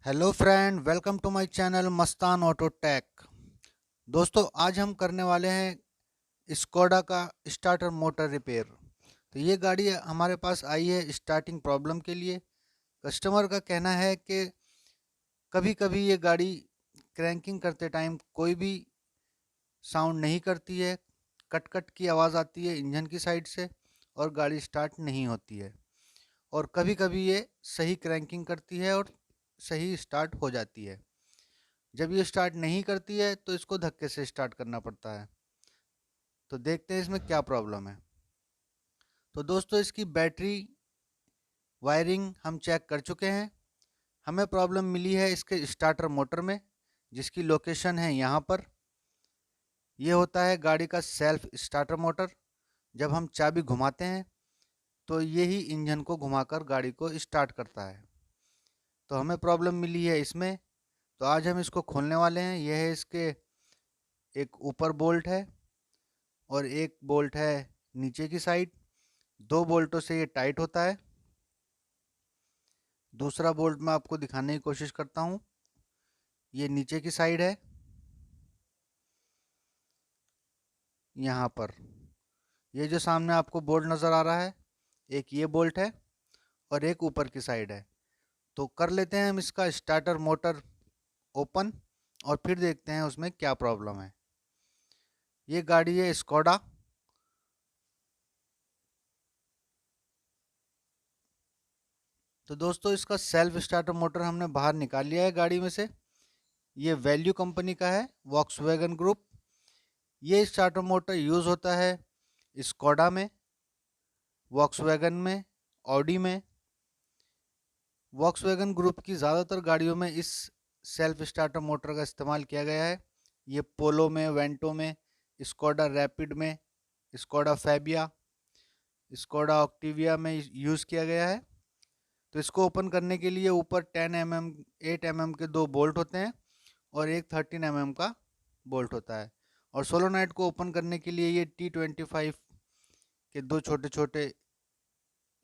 Hello friend, welcome to my channel Mastan Auto Tech. दोस्तों, आज हम करने वाले हैं स्कोडा का स्टार्टर मोटर रिपेयर। तो ये गाड़ी हमारे पास आई है स्टार्टिंग प्रॉब्लम के लिए। कस्टमर का कहना है कि कभी कभी ये गाड़ी क्रैंकिंग करते टाइम कोई भी साउंड नहीं करती है, कट कट की आवाज़ आती है इंजन की साइड से और गाड़ी स्टार्ट नहीं होती है। और कभी कभी ये सही क्रैंकिंग करती है और सही स्टार्ट हो जाती है। जब ये स्टार्ट नहीं करती है तो इसको धक्के से स्टार्ट करना पड़ता है। तो देखते हैं इसमें क्या प्रॉब्लम है। तो दोस्तों, इसकी बैटरी वायरिंग हम चेक कर चुके हैं। हमें प्रॉब्लम मिली है इसके स्टार्टर मोटर में, जिसकी लोकेशन है यहाँ पर। ये होता है गाड़ी का सेल्फ स्टार्टर मोटर। जब हम चाबी घुमाते हैं तो यही इंजन को घुमाकर गाड़ी को स्टार्ट करता है। तो हमें प्रॉब्लम मिली है इसमें। तो आज हम इसको खोलने वाले हैं। यह है इसके एक ऊपर बोल्ट है और एक बोल्ट है नीचे की साइड। दो बोल्टों से ये टाइट होता है। दूसरा बोल्ट मैं आपको दिखाने की कोशिश करता हूँ। ये नीचे की साइड है, यहाँ पर। ये जो सामने आपको बोल्ट नज़र आ रहा है, एक ये बोल्ट है और एक ऊपर की साइड है। तो कर लेते हैं हम इसका स्टार्टर मोटर ओपन और फिर देखते हैं उसमें क्या प्रॉब्लम है। ये गाड़ी है स्कोडा। तो दोस्तों, इसका सेल्फ स्टार्टर मोटर हमने बाहर निकाल लिया है गाड़ी में से। ये वैल्यू कंपनी का है, वॉक्सवैगन ग्रुप। ये स्टार्टर मोटर यूज़ होता है स्कोडा में, वॉक्सवैगन में, ऑडी में। वॉक्सवैगन ग्रुप की ज़्यादातर गाड़ियों में इस सेल्फ स्टार्टर मोटर का इस्तेमाल किया गया है। ये पोलो में, वेंटो में, स्कोडा रैपिड में, स्कोडा फैबिया, स्कोडा ऑक्टिविया में यूज़ किया गया है। तो इसको ओपन करने के लिए ऊपर 10 mm 8 mm के दो बोल्ट होते हैं और एक 13 mm का बोल्ट होता है। और सोलोनाइट को ओपन करने के लिए ये T25 के दो छोटे छोटे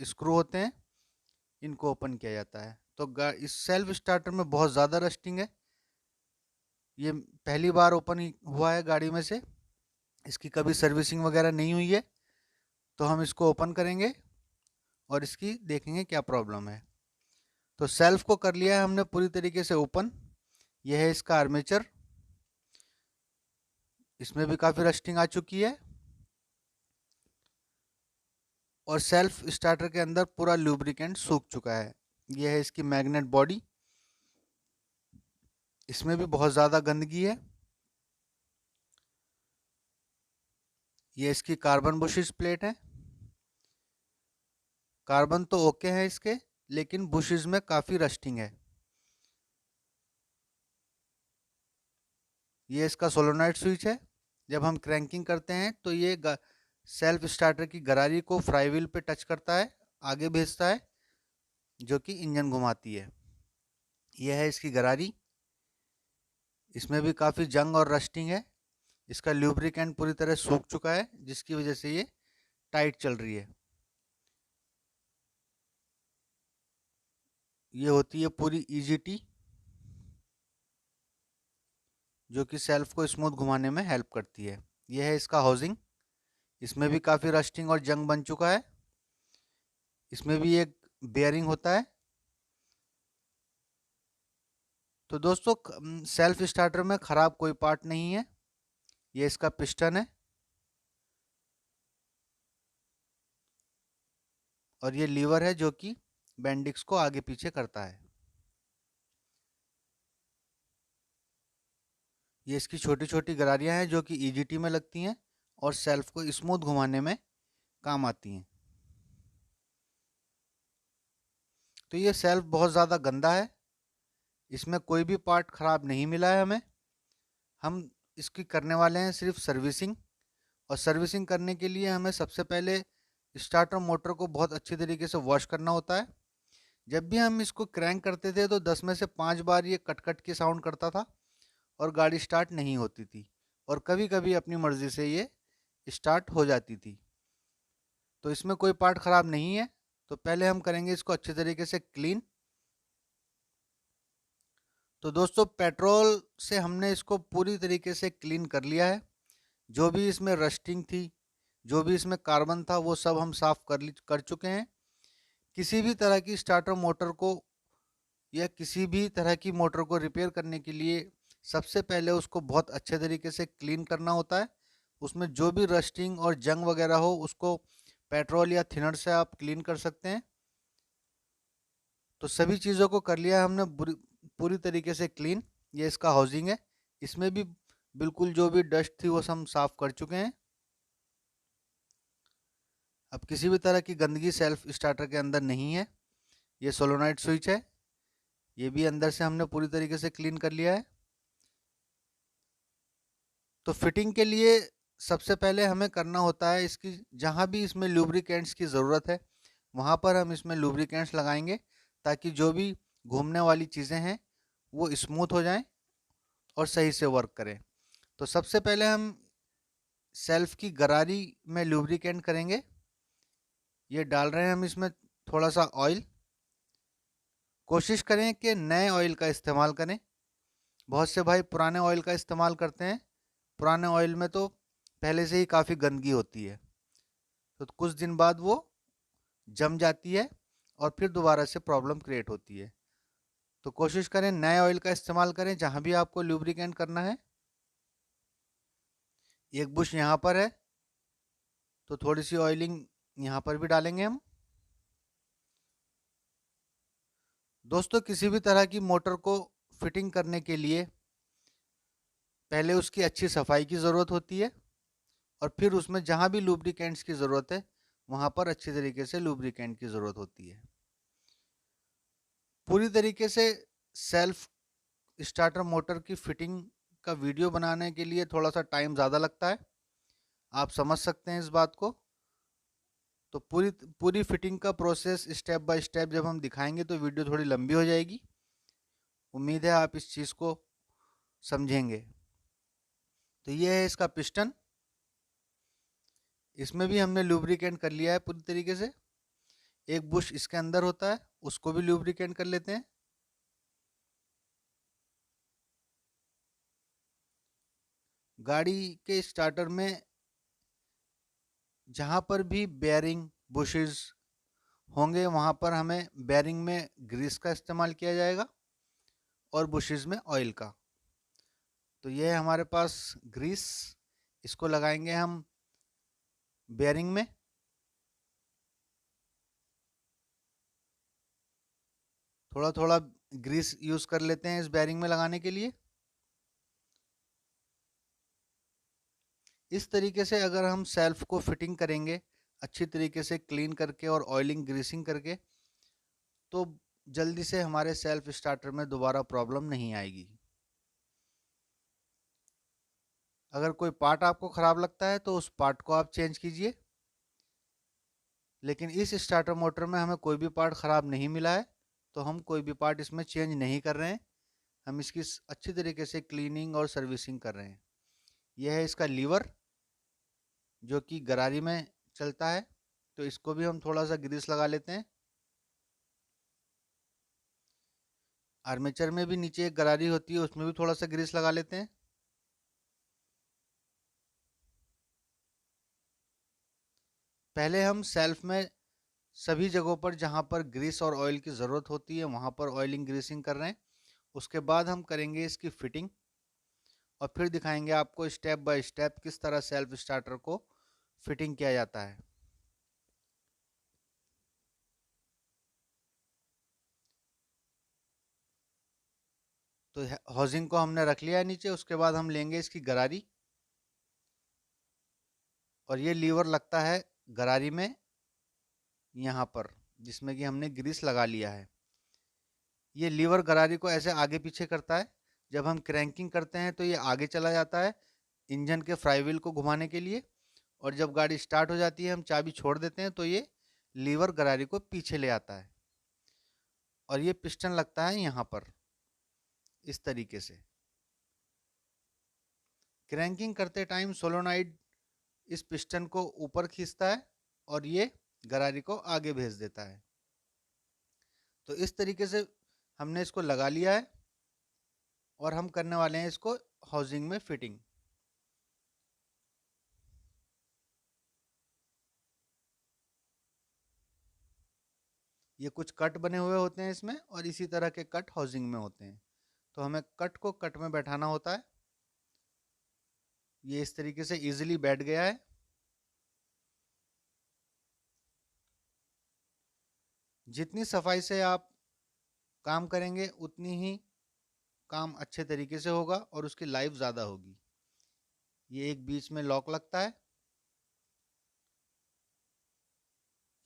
स्क्रू होते हैं, इनको ओपन किया जाता है। तो इस सेल्फ स्टार्टर में बहुत ज़्यादा रस्टिंग है। ये पहली बार ओपन हुआ है गाड़ी में से, इसकी कभी सर्विसिंग वगैरह नहीं हुई है। तो हम इसको ओपन करेंगे और इसकी देखेंगे क्या प्रॉब्लम है। तो सेल्फ को कर लिया है हमने पूरी तरीके से ओपन। यह है इसका आर्मेचर। इसमें भी काफ़ी रस्टिंग आ चुकी है और सेल्फ स्टार्टर के अंदर पूरा लुब्रिकेंट सूख चुका है। यह है इसकी मैग्नेट बॉडी। इसमें भी बहुत ज़्यादा गंदगी है। ये इसकी कार्बन बुशिस प्लेट है। कार्बन तो ओके है इसके, लेकिन बुशिस में काफ़ी रस्टिंग है। ये इसका सोलोनाइट स्विच है। जब हम क्रैंकिंग करते हैं तो ये सेल्फ स्टार्टर की गरारी को फ्राई व्हील पे टच करता है, आगे भेजता है, जो कि इंजन घुमाती है। यह है इसकी गरारी। इसमें भी काफ़ी जंग और रस्टिंग है। इसका ल्यूब्रिकेंट पूरी तरह सूख चुका है, जिसकी वजह से ये टाइट चल रही है। ये होती है पूरी ईजीटी, जो कि सेल्फ को स्मूथ घुमाने में हेल्प करती है। यह है इसका हाउसिंग। इसमें भी काफ़ी रस्टिंग और जंग बन चुका है। इसमें भी एक बेयरिंग होता है। तो दोस्तों, सेल्फ स्टार्टर में ख़राब कोई पार्ट नहीं है। ये इसका पिस्टन है और ये लीवर है जो कि बेंडिक्स को आगे पीछे करता है। ये इसकी छोटी छोटी गरारियां हैं जो कि ईजीटी में लगती हैं और सेल्फ को स्मूथ घुमाने में काम आती हैं। तो ये सेल्फ बहुत ज़्यादा गंदा है। इसमें कोई भी पार्ट ख़राब नहीं मिला है हमें। हम इसकी करने वाले हैं सिर्फ सर्विसिंग। और सर्विसिंग करने के लिए हमें सबसे पहले स्टार्टर मोटर को बहुत अच्छी तरीके से वॉश करना होता है। जब भी हम इसको क्रैंक करते थे तो 10 में से 5 बार ये कट कट की साउंड करता था और गाड़ी स्टार्ट नहीं होती थी। और कभी कभी अपनी मर्ज़ी से ये स्टार्ट हो जाती थी। तो इसमें कोई पार्ट ख़राब नहीं है। तो पहले हम करेंगे इसको अच्छे तरीके से क्लीन। तो दोस्तों पेट्रोल से हमने इसको पूरी तरीके से क्लीन कर लिया है। जो भी इसमें रस्टिंग थी, जो भी इसमें कार्बन था, वो सब हम साफ कर चुके हैं। किसी भी तरह की स्टार्टर मोटर को या किसी भी तरह की मोटर को रिपेयर करने के लिए सबसे पहले उसको बहुत अच्छे तरीके से क्लीन करना होता है। उसमें जो भी रस्टिंग और जंग वगैरह हो उसको पेट्रोल या थिनर से आप क्लीन कर सकते हैं। तो सभी चीज़ों को कर लिया हमने पूरी तरीके से क्लीन। ये इसका हाउसिंग है, इसमें भी बिल्कुल जो भी डस्ट थी वो सब हम साफ कर चुके हैं। अब किसी भी तरह की गंदगी सेल्फ स्टार्टर के अंदर नहीं है। ये सोलोनाइट स्विच है, ये भी अंदर से हमने पूरी तरीके से क्लीन कर लिया है। तो फिटिंग के लिए सबसे पहले हमें करना होता है इसकी, जहाँ भी इसमें लुब्रिकेंट्स की ज़रूरत है वहाँ पर हम इसमें लुब्रिकेंट्स लगाएंगे, ताकि जो भी घूमने वाली चीज़ें हैं वो स्मूथ हो जाएं और सही से वर्क करें। तो सबसे पहले हम सेल्फ की गरारी में लुब्रिकेंट करेंगे। ये डाल रहे हैं हम इसमें थोड़ा सा ऑयल। कोशिश करें कि नए ऑयल का इस्तेमाल करें। बहुत से भाई पुराने ऑयल का इस्तेमाल करते हैं। पुराने ऑयल में तो पहले से ही काफ़ी गंदगी होती है, तो कुछ दिन बाद वो जम जाती है और फिर दोबारा से प्रॉब्लम क्रिएट होती है। तो कोशिश करें नए ऑयल का इस्तेमाल करें जहाँ भी आपको लुब्रिकेंट करना है। एक बुश यहाँ पर है, तो थोड़ी सी ऑयलिंग यहाँ पर भी डालेंगे हम। दोस्तों किसी भी तरह की मोटर को फिटिंग करने के लिए पहले उसकी अच्छी सफाई की ज़रूरत होती है, और फिर उसमें जहाँ भी लुब्रिकेंट्स की ज़रूरत है वहाँ पर अच्छी तरीके से लुब्रिकेंट की ज़रूरत होती है। पूरी तरीके से सेल्फ स्टार्टर मोटर की फिटिंग का वीडियो बनाने के लिए थोड़ा सा टाइम ज़्यादा लगता है, आप समझ सकते हैं इस बात को। तो पूरी पूरी फिटिंग का प्रोसेस स्टेप बाय स्टेप जब हम दिखाएंगे तो वीडियो थोड़ी लंबी हो जाएगी। उम्मीद है आप इस चीज़ को समझेंगे। तो ये है इसका पिस्टन, इसमें भी हमने लुब्रिकेंट कर लिया है पूरी तरीके से। एक बुश इसके अंदर होता है, उसको भी लुब्रिकेंट कर लेते हैं। गाड़ी के स्टार्टर में जहाँ पर भी बेयरिंग बुशेस होंगे वहाँ पर हमें बेयरिंग में ग्रीस का इस्तेमाल किया जाएगा और बुशेस में ऑयल का। तो ये है हमारे पास ग्रीस, इसको लगाएंगे हम बेयरिंग में। थोड़ा थोड़ा ग्रीस यूज़ कर लेते हैं इस बेयरिंग में लगाने के लिए। इस तरीके से अगर हम सेल्फ को फिटिंग करेंगे अच्छी तरीके से क्लीन करके और ऑयलिंग ग्रीसिंग करके, तो जल्दी से हमारे सेल्फ स्टार्टर में दोबारा प्रॉब्लम नहीं आएगी। अगर कोई पार्ट आपको ख़राब लगता है तो उस पार्ट को आप चेंज कीजिए, लेकिन इस स्टार्टर मोटर में हमें कोई भी पार्ट ख़राब नहीं मिला है, तो हम कोई भी पार्ट इसमें चेंज नहीं कर रहे हैं। हम इसकी अच्छी तरीके से क्लीनिंग और सर्विसिंग कर रहे हैं। यह है इसका लीवर जो कि गरारी में चलता है, तो इसको भी हम थोड़ा सा ग्रीस लगा लेते हैं। आर्मेचर में भी नीचे एक गरारी होती है, उसमें भी थोड़ा सा ग्रीस लगा लेते हैं। पहले हम सेल्फ में सभी जगहों पर जहां पर ग्रीस और ऑयल की ज़रूरत होती है वहां पर ऑयलिंग ग्रीसिंग कर रहे हैं। उसके बाद हम करेंगे इसकी फिटिंग और फिर दिखाएंगे आपको स्टेप बाय स्टेप किस तरह सेल्फ स्टार्टर को फिटिंग किया जाता है। तो हाउसिंग को हमने रख लिया है नीचे। उसके बाद हम लेंगे इसकी गरारी, और ये लीवर लगता है गरारी में यहाँ पर, जिसमें कि हमने ग्रीस लगा लिया है। ये लीवर गरारी को ऐसे आगे पीछे करता है। जब हम क्रैंकिंग करते हैं तो ये आगे चला जाता है इंजन के फ्लाईव्हील को घुमाने के लिए, और जब गाड़ी स्टार्ट हो जाती है हम चाबी छोड़ देते हैं तो ये लीवर गरारी को पीछे ले आता है। और ये पिस्टन लगता है यहाँ पर इस तरीके से। क्रैंकिंग करते टाइम सोलोनाइड इस पिस्टन को ऊपर खींचता है और ये गरारी को आगे भेज देता है। तो इस तरीके से हमने इसको लगा लिया है। और हम करने वाले हैं इसको हाउसिंग में फिटिंग। ये कुछ कट बने हुए होते हैं इसमें, और इसी तरह के कट हाउसिंग में होते हैं। तो हमें कट को कट में बैठाना होता है। ये इस तरीके से इजीली बैठ गया है। जितनी सफाई से आप काम करेंगे उतनी ही काम अच्छे तरीके से होगा और उसकी लाइफ ज़्यादा होगी। ये एक बीच में लॉक लगता है।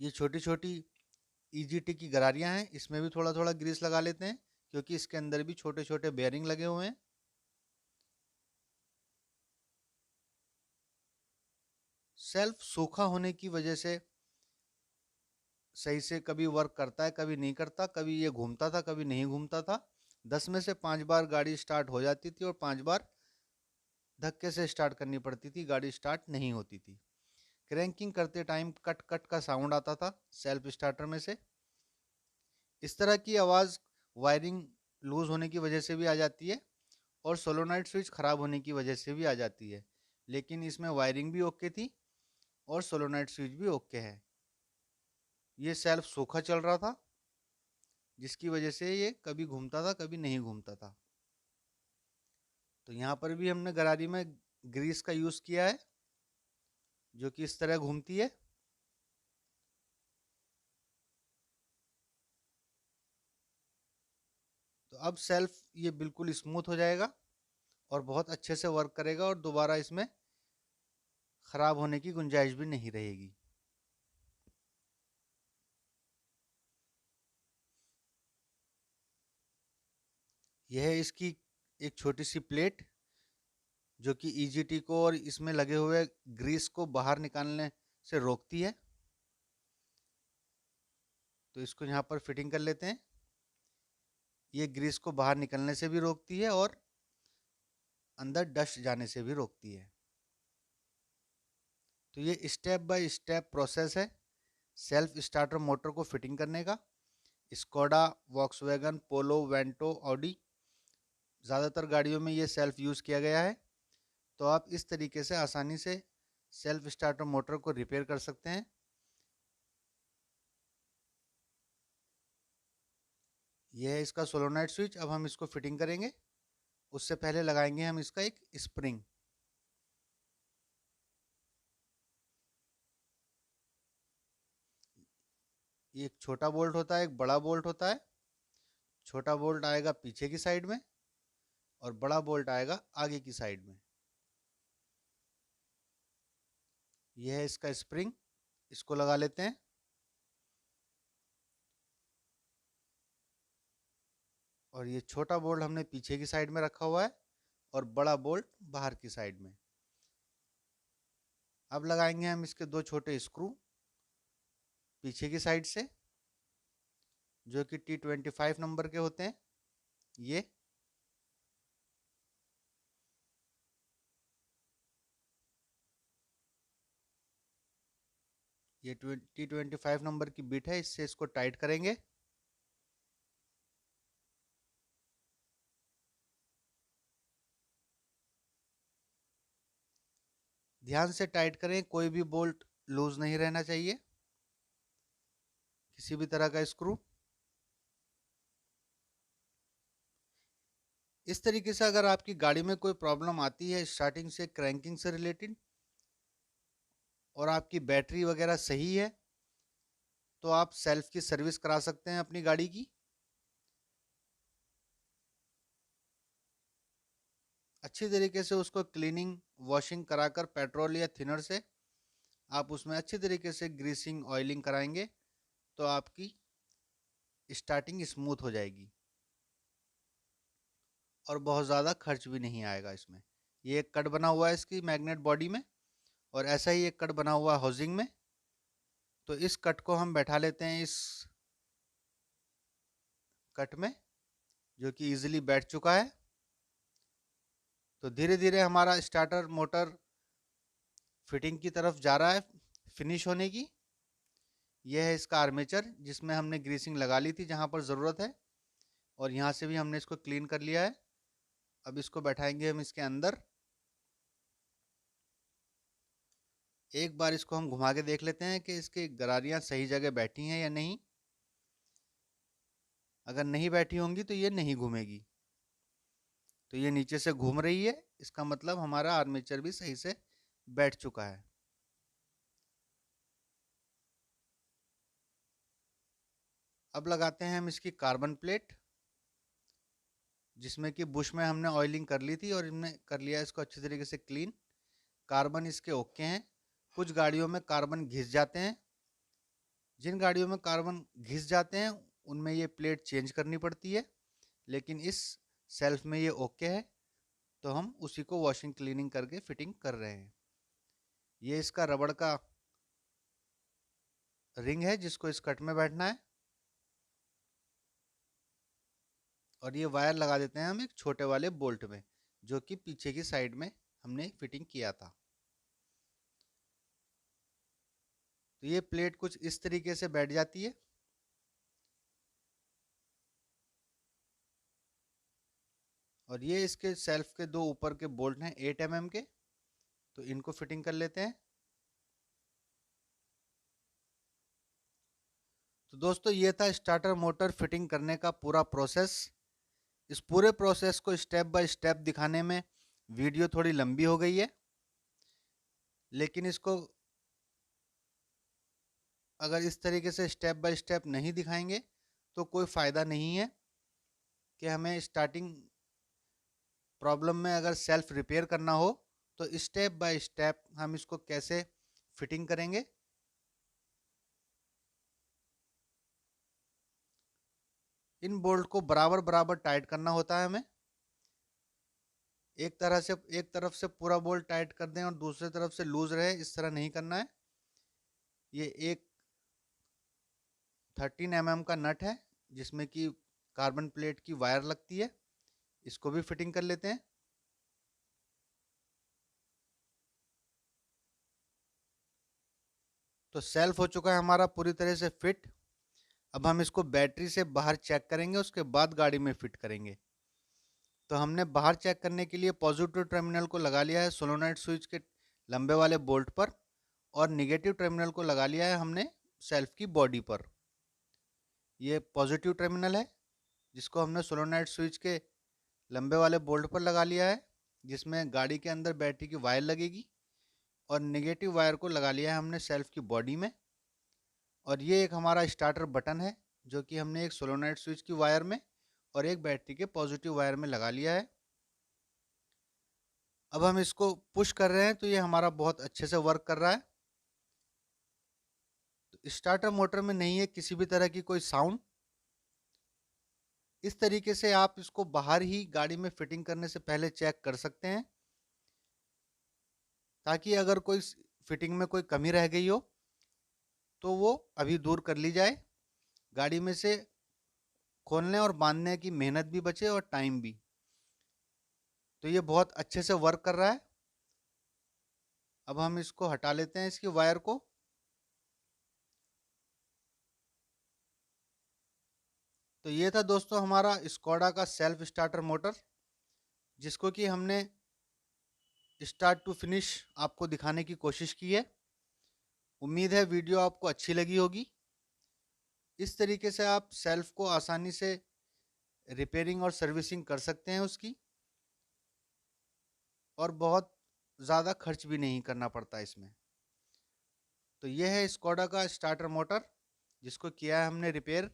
ये छोटी छोटी ईजीटी की गरारियां हैं, इसमें भी थोड़ा थोड़ा ग्रीस लगा लेते हैं क्योंकि इसके अंदर भी छोटे छोटे बेयरिंग लगे हुए हैं। सेल्फ सूखा होने की वजह से सही से कभी वर्क करता है, कभी नहीं करता, कभी ये घूमता था, कभी नहीं घूमता था। 10 में से 5 बार गाड़ी स्टार्ट हो जाती थी और 5 बार धक्के से स्टार्ट करनी पड़ती थी, गाड़ी स्टार्ट नहीं होती थी। क्रैंकिंग करते टाइम कट कट का साउंड आता था सेल्फ स्टार्टर में से। इस तरह की आवाज़ वायरिंग लूज होने की वजह से भी आ जाती है और सोलोनाइट स्विच खराब होने की वजह से भी आ जाती है, लेकिन इसमें वायरिंग भी ओके थी और सोलोनाइट स्विच भी ओके है। ये सेल्फ सूखा चल रहा था जिसकी वजह से ये कभी घूमता था, कभी नहीं घूमता था। तो यहाँ पर भी हमने गरारी में ग्रीस का यूज़ किया है जो कि इस तरह घूमती है। तो अब सेल्फ ये बिल्कुल स्मूथ हो जाएगा और बहुत अच्छे से वर्क करेगा और दोबारा इसमें ख़राब होने की गुंजाइश भी नहीं रहेगी। यह है इसकी एक छोटी सी प्लेट जो कि ईजीटी को और इसमें लगे हुए ग्रीस को बाहर निकालने से रोकती है। तो इसको यहाँ पर फिटिंग कर लेते हैं। ये ग्रीस को बाहर निकलने से भी रोकती है और अंदर डस्ट जाने से भी रोकती है। तो ये स्टेप बाय स्टेप प्रोसेस है सेल्फ स्टार्टर मोटर को फिटिंग करने का। स्कोडा, वॉक्सवैगन, पोलो, वेंटो, ऑडी, ज़्यादातर गाड़ियों में ये सेल्फ यूज़ किया गया है। तो आप इस तरीके से आसानी से सेल्फ स्टार्टर मोटर को रिपेयर कर सकते हैं। यह है इसका सोलोनाइट स्विच। अब हम इसको फिटिंग करेंगे, उससे पहले लगाएंगे हम इसका एक स्प्रिंग। ये एक छोटा बोल्ट होता है, एक बड़ा बोल्ट होता है। छोटा बोल्ट आएगा पीछे की साइड में और बड़ा बोल्ट आएगा आगे की साइड में। यह है इसका स्प्रिंग, इसको लगा लेते हैं। और ये छोटा बोल्ट हमने पीछे की साइड में रखा हुआ है और बड़ा बोल्ट बाहर की साइड में। अब लगाएंगे हम इसके दो छोटे स्क्रू पीछे की साइड से जो कि T25 नंबर के होते हैं। ये T25 नंबर की बिट है, इससे इसको टाइट करेंगे। ध्यान से टाइट करें, कोई भी बोल्ट लूज नहीं रहना चाहिए, किसी भी तरह का स्क्रू। इस तरीके से अगर आपकी गाड़ी में कोई प्रॉब्लम आती है स्टार्टिंग से, क्रैंकिंग से रिलेटेड, और आपकी बैटरी वगैरह सही है, तो आप सेल्फ की सर्विस करा सकते हैं अपनी गाड़ी की। अच्छी तरीके से उसको क्लीनिंग, वॉशिंग कराकर पेट्रोल या थिनर से आप उसमें अच्छी तरीके से ग्रीसिंग, ऑयलिंग कराएंगे तो आपकी स्टार्टिंग स्मूथ हो जाएगी और बहुत ज़्यादा खर्च भी नहीं आएगा इसमें। ये एक कट बना हुआ है इसकी मैग्नेट बॉडी में और ऐसा ही एक कट बना हुआ है हाउसिंग में। तो इस कट को हम बैठा लेते हैं इस कट में जो कि इजीली बैठ चुका है। तो धीरे धीरे हमारा स्टार्टर मोटर फिटिंग की तरफ जा रहा है, फिनिश होने की। यह है इसका आर्मेचर जिसमें हमने ग्रीसिंग लगा ली थी जहाँ पर ज़रूरत है, और यहाँ से भी हमने इसको क्लीन कर लिया है। अब इसको बैठाएंगे हम इसके अंदर। एक बार इसको हम घुमा के देख लेते हैं कि इसकी गरारियां सही जगह बैठी हैं या नहीं। अगर नहीं बैठी होंगी तो ये नहीं घूमेगी। तो ये नीचे से घूम रही है, इसका मतलब हमारा आर्मेचर भी सही से बैठ चुका है। अब लगाते हैं हम इसकी कार्बन प्लेट, जिसमें कि बुश में हमने ऑयलिंग कर ली थी और इनमें कर लिया इसको अच्छी तरीके से क्लीन। कार्बन इसके ओके हैं। कुछ गाड़ियों में कार्बन घिस जाते हैं। जिन गाड़ियों में कार्बन घिस जाते हैं उनमें ये प्लेट चेंज करनी पड़ती है, लेकिन इस सेल्फ में ये ओके है, तो हम उसी को वॉशिंग क्लीनिंग करके फिटिंग कर रहे हैं। ये इसका रबड़ का रिंग है जिसको इस कट में बैठना है, और ये वायर लगा देते हैं हम एक छोटे वाले बोल्ट में, जो कि पीछे की साइड में हमने फिटिंग किया था। तो ये प्लेट कुछ इस तरीके से बैठ जाती है। और ये इसके सेल्फ के दो ऊपर के बोल्ट हैं 8 mm के, तो इनको फिटिंग कर लेते हैं। तो दोस्तों ये था स्टार्टर मोटर फिटिंग करने का पूरा प्रोसेस। इस पूरे प्रोसेस को स्टेप बाय स्टेप दिखाने में वीडियो थोड़ी लंबी हो गई है, लेकिन इसको अगर इस तरीके से स्टेप बाय स्टेप नहीं दिखाएंगे तो कोई फ़ायदा नहीं है। कि हमें स्टार्टिंग प्रॉब्लम में अगर सेल्फ रिपेयर करना हो तो स्टेप बाय स्टेप हम इसको कैसे फिटिंग करेंगे। इन बोल्ट को बराबर बराबर टाइट करना होता है हमें। एक तरफ से पूरा बोल्ट टाइट कर दें और दूसरी तरफ से लूज रहे, इस तरह नहीं करना है। ये एक 13 mm का नट है जिसमें कि कार्बन प्लेट की वायर लगती है, इसको भी फिटिंग कर लेते हैं। तो सेल्फ हो चुका है हमारा पूरी तरह से फिट। अब हम इसको बैटरी से बाहर चेक करेंगे, उसके बाद गाड़ी में फिट करेंगे। तो हमने बाहर चेक करने के लिए पॉजिटिव टर्मिनल को लगा लिया है सोलोनॉइड स्विच के लंबे वाले बोल्ट पर, और निगेटिव टर्मिनल को लगा लिया है हमने सेल्फ की बॉडी पर। ये पॉजिटिव टर्मिनल है जिसको हमने सोलोनॉइड स्विच के लंबे वाले बोल्ट पर लगा लिया है, जिसमें गाड़ी के अंदर बैटरी की वायर लगेगी। और नेगेटिव वायर को लगा लिया है हमने सेल्फ की बॉडी में। और ये एक हमारा स्टार्टर बटन है जो कि हमने एक सोलोनॉइड स्विच की वायर में और एक बैटरी के पॉजिटिव वायर में लगा लिया है। अब हम इसको पुश कर रहे हैं तो ये हमारा बहुत अच्छे से वर्क कर रहा है। तो स्टार्टर मोटर में नहीं है किसी भी तरह की कोई साउंड। इस तरीके से आप इसको बाहर ही गाड़ी में फिटिंग करने से पहले चेक कर सकते हैं, ताकि अगर कोई फिटिंग में कोई कमी रह गई हो तो वो अभी दूर कर ली जाए। गाड़ी में से खोलने और बांधने की मेहनत भी बचे और टाइम भी। तो ये बहुत अच्छे से वर्क कर रहा है। अब हम इसको हटा लेते हैं इसकी वायर को। तो ये था दोस्तों हमारा स्कोडा का सेल्फ स्टार्टर मोटर, जिसको कि हमने स्टार्ट टू फिनिश आपको दिखाने की कोशिश की है। उम्मीद है वीडियो आपको अच्छी लगी होगी। इस तरीके से आप सेल्फ को आसानी से रिपेयरिंग और सर्विसिंग कर सकते हैं उसकी, और बहुत ज़्यादा खर्च भी नहीं करना पड़ता इसमें। तो ये है स्कोडा का स्टार्टर मोटर जिसको किया है हमने रिपेयर।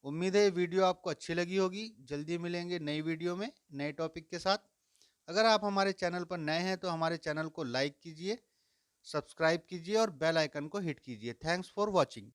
उम्मीद है ये वीडियो आपको अच्छी लगी होगी। जल्दी मिलेंगे नई वीडियो में नए टॉपिक के साथ। अगर आप हमारे चैनल पर नए हैं तो हमारे चैनल को लाइक कीजिए, सब्सक्राइब कीजिए और बेल आइकन को हिट कीजिए। Thanks for watching.